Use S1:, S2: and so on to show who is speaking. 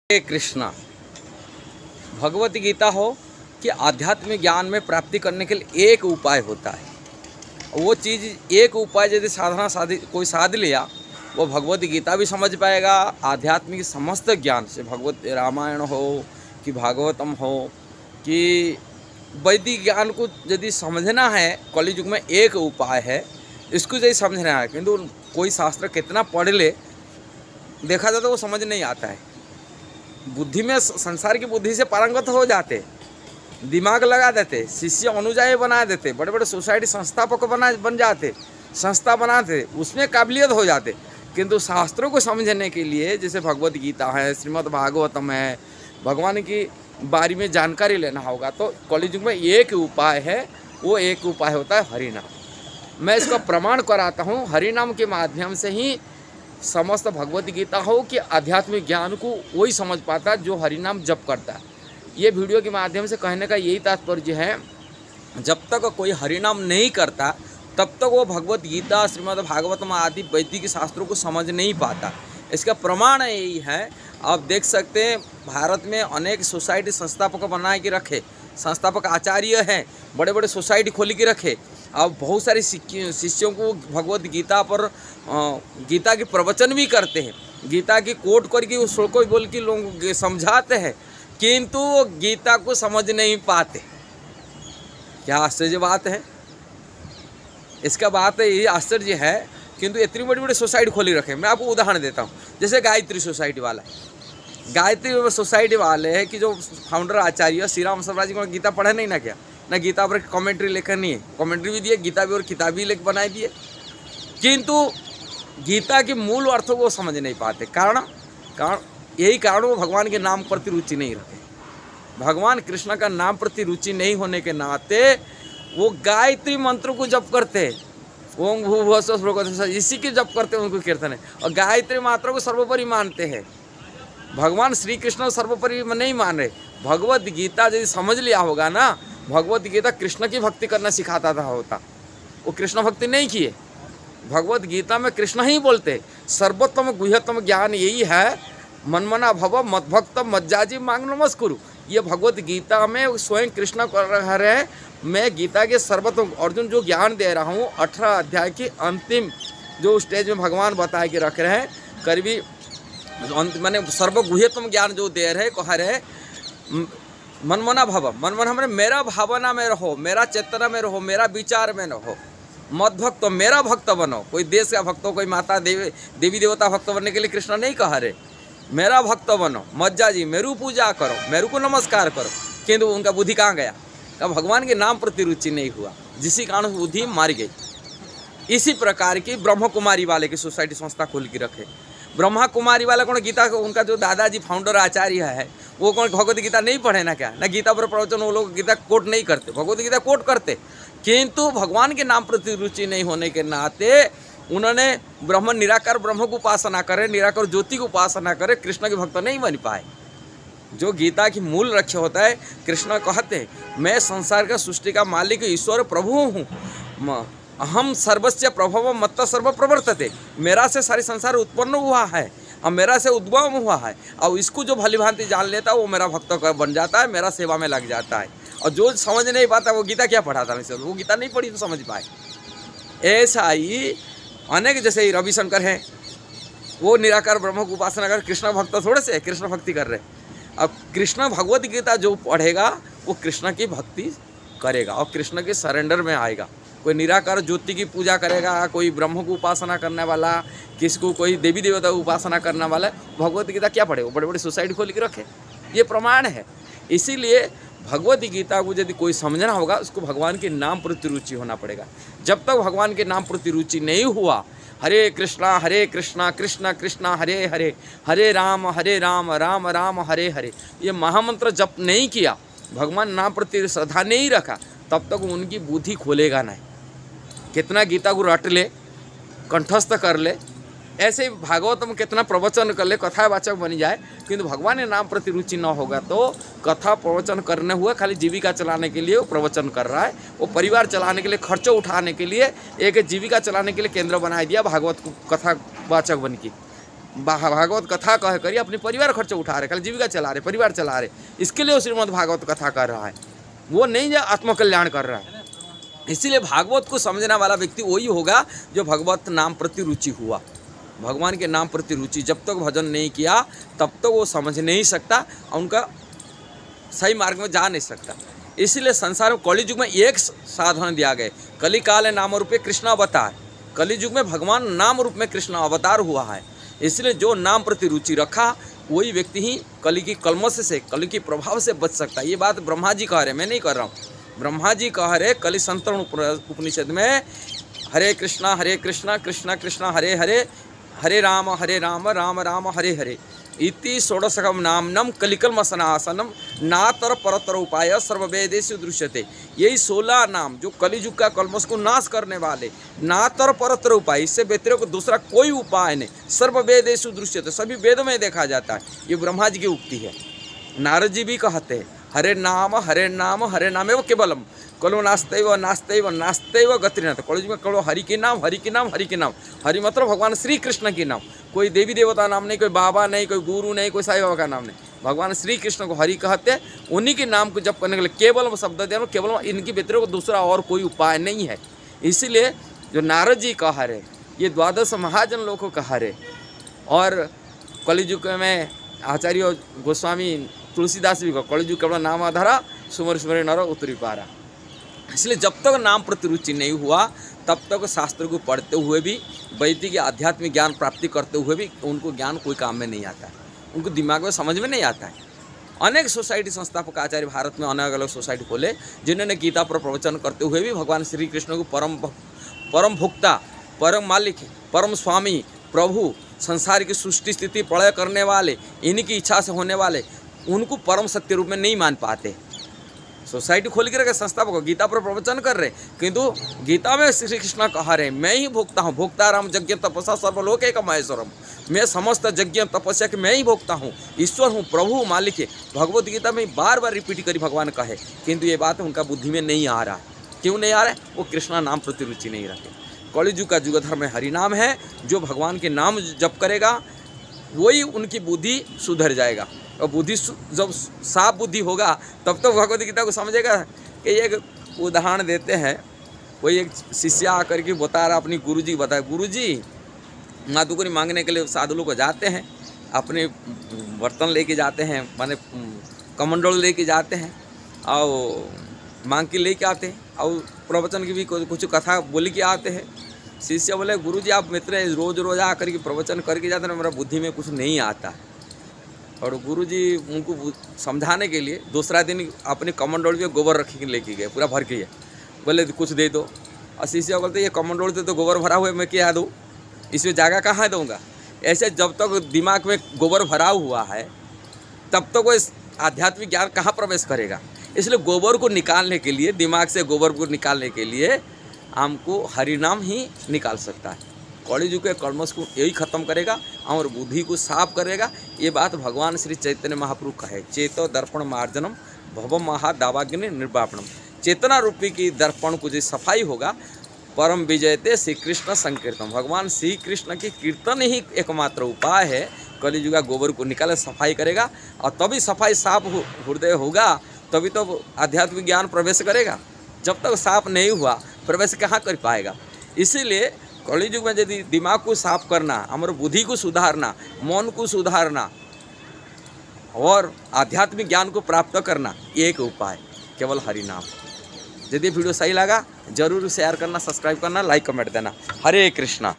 S1: हरे कृष्णा। भगवत गीता हो कि आध्यात्मिक ज्ञान में प्राप्ति करने के लिए एक उपाय होता है। वो चीज़ एक उपाय यदि कोई साध लिया, वो भगवत गीता भी समझ पाएगा। आध्यात्मिक समस्त ज्ञान से भगवत रामायण हो कि भागवतम हो कि वैदिक ज्ञान को यदि समझना है, कलयुग में एक उपाय है, इसको यदि समझना है। किंतु कोई शास्त्र कितना पढ़ ले, देखा जाए तो वो समझ नहीं आता है। बुद्धि में संसार की बुद्धि से पारंगत हो जाते, दिमाग लगा देते, शिष्य अनुयायी बना देते, बड़े बड़े सोसाइटी संस्थापक बन जाते, संस्था बनाते, उसमें काबिलियत हो जाते। किंतु शास्त्रों को समझने के लिए, जैसे भगवत गीता है, श्रीमद् भागवतम है, भगवान की बारे में जानकारी लेना होगा, तो कलयुग में एक उपाय है। वो एक उपाय होता है हरिनाम। मैं इसका प्रमाण कराता हूँ। हरिनाम के माध्यम से ही समस्त भगवत गीता हो कि आध्यात्मिक ज्ञान को वही समझ पाता है जो हरिनाम जप करता है। ये वीडियो के माध्यम से कहने का यही तात्पर्य है, जब तक कोई हरिनाम नहीं करता तब तक वो भगवत गीता, श्रीमद् भागवतम आदि वैदिक शास्त्रों को समझ नहीं पाता। इसका प्रमाण यही है। आप देख सकते हैं, भारत में अनेक सोसाइटी संस्थापक बना के रखे, संस्थापक आचार्य हैं, बड़े बड़े सोसाइटी खोल के रखे। अब बहुत सारे शिष्यों को भगवत गीता पर गीता के प्रवचन भी करते हैं, गीता की कोट करके उस श्लोक को बोल के लोगों को समझाते हैं, किंतु वो गीता को समझ नहीं पाते। क्या आश्चर्य बात है। इसका बात ये आश्चर्य है, किंतु इतनी बड़ी बड़ी सोसाइटी खोली रखे। मैं आपको उदाहरण देता हूँ, जैसे गायत्री सोसाइटी वाला है। गायत्री सोसाइटी वाले हैं कि जो फाउंडर आचार्य श्री राम शर्मा जी को गीता पढ़े नहीं ना, क्या ना गीता पर कमेंट्री लेकर नहीं है, कमेंट्री भी दिए, गीता भी और किताब भी लेकर बनाई दिए, किंतु गीता के मूल अर्थों को समझ नहीं पाते। कारण यही कारण वो भगवान के नाम प्रति रुचि नहीं रखते। भगवान कृष्ण का नाम प्रति रुचि नहीं होने के नाते वो गायत्री मंत्र को जप करते, ओम भूर्भुवः स्वः, इसी के जप करते, उनको कीर्तन है, और गायत्री मात्रा को सर्वोपरि मानते हैं। भगवान श्री कृष्ण सर्वोपरि नहीं मान रहे। भगवत गीता यदि समझ लिया होगा ना, भगवत गीता कृष्ण की भक्ति करना सिखाता था होता, वो कृष्ण भक्ति नहीं किए। भगवत गीता में कृष्ण ही बोलते, सर्वोत्तम गुह्यतम ज्ञान यही है, मनमना भव मद्भक्त मज्जाजी मांग नमस्कुरु। ये भगवत गीता में स्वयं कृष्ण कर रहे हैं। मैं गीता के सर्वोत्तम अर्जुन जो ज्ञान दे रहा हूँ, 18 अध्याय की अंतिम जो स्टेज में भगवान बता के रख रहे हैं, करीबी मैंने सर्वगुह्यतम ज्ञान जो दे रहे, कह रहे मनमना भव, मनमना हमने मेरा भावना में रहो, मेरा चेतना में रहो, मेरा विचार में रहो, मत भक्त मेरा भक्त बनो। कोई देश का भक्त हो, कोई माता देवी देवता भक्त बनने के लिए कृष्ण नहीं कह रहे, मेरा भक्त बनो, मज्जा जी मेरू पूजा करो, मेरू को नमस्कार करो। किंतु उनका बुद्धि कहाँ गया, का भगवान के नाम प्रति रुचि नहीं हुआ, जिसी कारण बुद्धि मार गई। इसी प्रकार की ब्रह्म कुमारी वाले की सोसाइटी संस्था खोल के रखे। ब्रह्मा कुमारी वाला कौन, गीता को उनका जो दादाजी फाउंडर आचार्य है, वो कौन भगवत गीता नहीं पढ़े ना, क्या ना गीता पर प्रवचन, वो लोग गीता कोट नहीं करते, भगवत गीता कोट करते, किंतु भगवान के नाम प्रति रुचि नहीं होने के नाते उन्होंने ब्रह्म निराकार ब्रह्म को उपासना करे, निराकार ज्योति को उपासना करे, कृष्ण के भक्त नहीं बन पाए। जो गीता की मूल लक्ष्य होता है, कृष्ण कहते हैं मैं संसार का सृष्टि का मालिक ईश्वर प्रभु हूँ, अहम सर्वस्य प्रभव मत्त सर्व प्रवर्तते। मेरा से सारी संसार उत्पन्न हुआ है और मेरा से उद्गम हुआ है, और इसको जो भली भांति जान लेता है वो मेरा भक्त बन जाता है, मेरा सेवा में लग जाता है। और जो समझ नहीं पाता वो गीता क्या पढ़ाता है, वो गीता नहीं पढ़ी तो समझ पाए। ऐसा ही अनेक, जैसे रविशंकर हैं, वो निराकार ब्रह्म को उपासना कर, कृष्ण भक्त थोड़े से कृष्ण भक्ति कर रहे। अब कृष्ण भगवत गीता जो पढ़ेगा वो कृष्ण की भक्ति करेगा और कृष्ण के सरेंडर में आएगा। कोई निराकार ज्योति की पूजा करेगा, कोई ब्रह्म को उपासना करने वाला, किसको कोई देवी देवता की उपासना करने वाला, भगवत गीता क्या पढ़े, वो बड़े बड़े सोसाइटी खोल के रखे। ये प्रमाण है। इसीलिए भगवत गीता को यदि कोई समझना होगा, उसको भगवान के नाम प्रति रुचि होना पड़ेगा। जब तक भगवान के नाम प्रति रुचि नहीं हुआ, हरे कृष्णा कृष्ण कृष्ण हरे हरे, हरे राम राम राम हरे हरे, ये महामंत्र जप नहीं किया, भगवान नाम प्रति श्रद्धा नहीं रखा, तब तक उनकी बुद्धि खोलेगा नहीं। कितना गीता को रट ले, कंठस्थ कर ले, ऐसे ही भागवत में कितना प्रवचन कर ले, कथावाचक बन जाए, किंतु भगवान के नाम प्रति रुचि न होगा तो कथा प्रवचन करने हुआ खाली जीविका चलाने के लिए वो प्रवचन कर रहा है, वो परिवार चलाने के लिए, खर्चों उठाने के लिए एक जीविका चलाने के लिए केंद्र बना दिया भागवत को कथावाचक बन की। भागवत कथा कह करिए अपने परिवार खर्च उठा रहे, कल जीविका चला रहे, परिवार चला रहे, इसके लिए वो श्रीमद् भागवत कथा कर रहा है, वो नहीं जो आत्मकल्याण कर रहा है। इसीलिए भागवत को समझने वाला व्यक्ति वही होगा जो भगवत नाम प्रति रुचि हुआ। भगवान के नाम प्रति रुचि जब तक भजन नहीं किया तब तक वो समझ नहीं सकता और उनका सही मार्ग में जा नहीं सकता। इसीलिए संसार में कलि युग में एक साधन दिया गया, कलि काल नाम रूपे कृष्ण अवतार। कलि युग में भगवान नाम रूप में कृष्ण अवतार हुआ है। इसलिए जो नाम प्रति रुचि रखा वही व्यक्ति ही कलि की कलमश से, कलि के प्रभाव से बच सकता है। ये बात ब्रह्मा जी कह रहे, मैं नहीं कर रहा हूँ। ब्रह्मा जी कह रहे कलि संतरण उपनिषद में, हरे कृष्णा कृष्णा कृष्णा हरे हरे, हरे राम राम राम हरे हरे, इति षोडशकम नामनम कलिकलमसनासनम नातर परतर उपाय सर्ववेदेषु दृश्यते। यही 16 नाम जो कलिजुग का कलमश को नाश करने वाले, नातर परतर उपाय, इससे व्यतिरिक्त दूसरा कोई उपाय नहीं, सर्ववेदेषु दृश्यते, सभी वेदों में देखा जाता है। ये ब्रह्मा जी की उक्ति है। नारद जी भी कहते हैं हरे नाम हरे नाम एवं केवलम, कलो नास्तेव नास्तेव नास्तेव गतिनाथ। कॉलेज में कलो हरि के नाम हरि के नाम हरि के नाम, हरि मतलब भगवान श्री कृष्ण के नाम, कोई देवी देवता नाम नहीं, कोई बाबा नहीं, कोई गुरु नहीं, कोई साईं बाबा का नाम नहीं, भगवान श्री कृष्ण को हरि कहते हैं। उन्हीं के नाम को जप करने के लिए केवल शब्द देना, केवल इनकी व्यतिरिक्त दूसरा और कोई उपाय नहीं है। इसीलिए जो नारद जी कह रहे, ये 12 महाजन लोगों को कह रहे, और कलिजुग में आचार्य गोस्वामी तुलसीदास भी कहो कलिजुग केवल नाम आधारा सुमर सुमर नर उतरी पारा। इसलिए जब तक नाम प्रति रुचि नहीं हुआ तब तक शास्त्र को पढ़ते हुए भी, वैदिक आध्यात्मिक ज्ञान प्राप्ति करते हुए भी उनको ज्ञान कोई काम में नहीं आता है, उनको दिमाग में समझ में नहीं आता है। अनेक सोसाइटी संस्थापक आचार्य भारत में अलग अलग सोसाइटी खोले जिन्होंने गीता पर प्रवचन करते हुए भी भगवान श्री कृष्ण को परम भोक्ता, परम मालिक, परम स्वामी, प्रभु, संसार की सृष्टि स्थिति प्रलय करने वाले, इनकी इच्छा से होने वाले, उनको परम सत्य रूप में नहीं मान पाते। सोसाइटी खोल के रखे संस्थापक गीता पर प्रवचन कर रहे, किंतु गीता में श्री कृष्ण कह रहे मैं ही भोक्ता हूँ, भोक्ता राम यज्ञ तपस्या सर्वलोक एक महेश्वरम, मैं समस्त यज्ञ तपस्या के मैं ही भोक्ता हूँ, ईश्वर हूँ, प्रभु, मालिक है। भगवत गीता में बार बार रिपीट करी भगवान कहे, किंतु ये बात उनका बुद्धि में नहीं आ रहा। क्यों नहीं आ रहा है? वो कृष्णा नाम प्रति रुचि नहीं रखे। कलिजुग का युग धर्म में हरि नाम है, जो भगवान के नाम जप करेगा वही उनकी बुद्धि सुधर जाएगा। और बुद्धि जब साफ बुद्धि होगा तब तो भगवद गीता को समझेगा। कि एक उदाहरण देते हैं, कोई एक शिष्य आकर के बता रहा, अपनी गुरुजी बताया, गुरुजी मातुकरी मांगने के लिए साधु लोग जाते हैं, अपने बर्तन लेके जाते हैं, माने कमंडल लेके जाते हैं और मांग के लेके आते हैं और प्रवचन की भी कुछ कथा बोल के आते हैं। शिष्य बोले गुरुजी आप मित्र रोज़ रोज़ आकर के प्रवचन करके जाते हैं, मेरा बुद्धि में कुछ नहीं आता। और गुरुजी उनको समझाने के लिए दूसरा दिन अपने कमंडोल में गोबर रख के लेके गए, पूरा भर के है। बोले कुछ दे दो। और शिष्य बोलते ये कमंडोल से तो गोबर भरा हुआ है, मैं क्या दूँ, इसमें जगह कहाँ दूँगा। ऐसे जब तक दिमाग में गोबर भरा हुआ है तब तक वो आध्यात्मिक ज्ञान कहाँ प्रवेश करेगा। इसलिए गोबर को निकालने के लिए, दिमाग से गोबर को निकालने के लिए हमको हरिनाम ही निकाल सकता है। कलिजुग के कलमश को यही खत्म करेगा और बुद्धि को साफ करेगा। ये बात भगवान श्री चैतन्य महाप्रभु कहे, चेतो दर्पण मार्जनम भव महादावाग्नि निर्वापणम। चेतना रूपी की दर्पण को जो सफाई होगा, परम विजयते श्री कृष्ण संकीर्तन, भगवान श्री कृष्ण की कीर्तन ही एकमात्र उपाय है। कलिजुग का गोबर को निकाले सफाई करेगा और तभी सफाई साफ हृदय होगा, तभी तो आध्यात्मिक ज्ञान प्रवेश करेगा। जब तक साफ नहीं हुआ प्रवेश कहाँ कर पाएगा। इसीलिए कलिजुग में यदि दिमाग को साफ करना, हमारे बुद्धि को सुधारना, मन को सुधारना और आध्यात्मिक ज्ञान को प्राप्त करना, एक उपाय केवल हरि नाम। यदि वीडियो सही लगा जरूर शेयर करना, सब्सक्राइब करना, लाइक कमेंट देना। हरे कृष्णा।